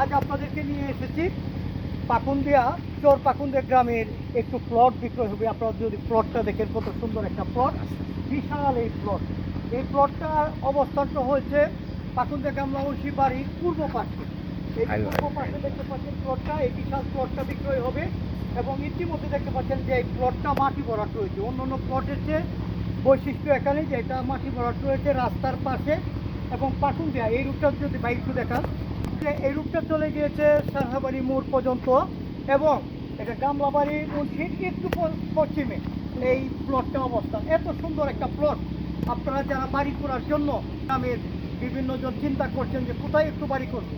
আজ আপনাদেরকে নিয়ে এসেছি পাকুন্দিয়া, চর পাকুন্দিয়া গ্রামের একটু প্লট বিক্রয় হবে। আপনারা যদি প্লটটা দেখেন, কত সুন্দর একটা প্লট, বিশাল এই প্লট। এই প্লটটার অবস্থানটা হয়েছে পাকুন্দিয়া গামলামুন্সি বাড়ির পূর্ব পাশে। এই পূর্ব পাশে দেখতে পাচ্ছেন প্লটটা, এই বিশাল প্লটটা বিক্রয় হবে। এবং ইতিমধ্যে দেখতে পাচ্ছেন যে এই প্লটটা মাটি ভরাট রয়েছে। অন্য অন্য প্লটের চেয়ে বৈশিষ্ট্য এখানে যে এটা মাটি ভরাট রয়েছে রাস্তার পাশে। এবং পাকুন্দিয়া এই রূপটা যদি বাইক একটু দেখান, এই রূপটা চলে গিয়েছে সাহাবাড়ি মোড় পর্যন্ত। এবং এটা গামলাবাড়ি মুন্সির একটু পশ্চিমে এই প্লটটা অবস্থান। এত সুন্দর একটা প্লট, আপনারা যারা বাড়ি করার জন্য গ্রামের বিভিন্ন জন চিন্তা করছেন যে কোথায় একটু বাড়ি করবো,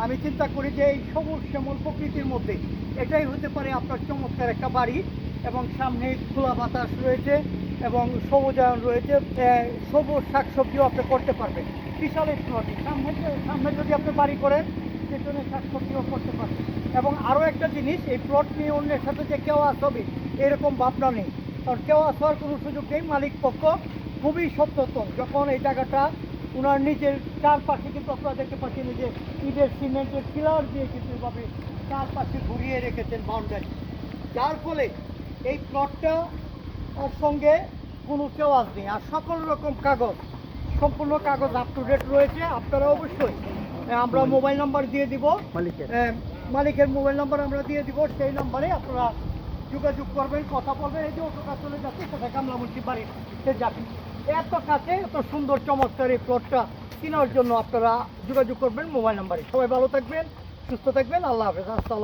আমি চিন্তা করি যে এই সবুজ শ্যামল প্রকৃতির মধ্যে এটাই হতে পারে আপনার চমৎকার একটা বাড়ি। এবং সামনে খোলা বাতাস রয়েছে এবং সবুজায়ন রয়েছে, সবুজ শাকসবজিও আপনি করতে পারবেন। বিশাল এই প্লটটি, সামনে যদি আপনি বাড়ি করেন পেছনে শাকসবজিও করতে পারবেন। এবং আরও একটা জিনিস, এই প্লট নিয়ে অন্যের সাথে যে কেউ আসবে এরকম ভাবনা নেই, কারণ কেউ আসার কোনো সুযোগ নেই। মালিক পক্ষ খুবই সচেতন। যখন এই জায়গাটা ওনার নিজের চারপাশে কিন্তু আপনারা দেখতে পাচ্ছেন যে ইটের সিমেন্টের পিলার দিয়ে কিন্তু এভাবে চারপাশে ঘুরিয়ে রেখেছেন বাউন্ডারি, যার ফলে এই প্লটটা সঙ্গে কোনো কেওয়াজ নেই। আর সকল রকম কাগজ, সম্পূর্ণ কাগজ আপ টু ডেট রয়েছে। আপনারা অবশ্যই, আমরা মোবাইল নাম্বার দিয়ে দিব, মালিকের মোবাইল নাম্বার আমরা দিয়ে দিব, সেই নাম্বারে আপনারা যোগাযোগ করবেন, কথা বলবেন। এই যে অটোটা চলে যাচ্ছে সেটা গামলামুন্সি বাড়িতে যাবে। এত কাছে এত সুন্দর চমৎকার এই প্লটটা কেনার জন্য আপনারা যোগাযোগ করবেন মোবাইল নাম্বারে। সবাই ভালো থাকবেন, সুস্থ থাকবেন, আল্লাহ হাফেজ। আসসালাম।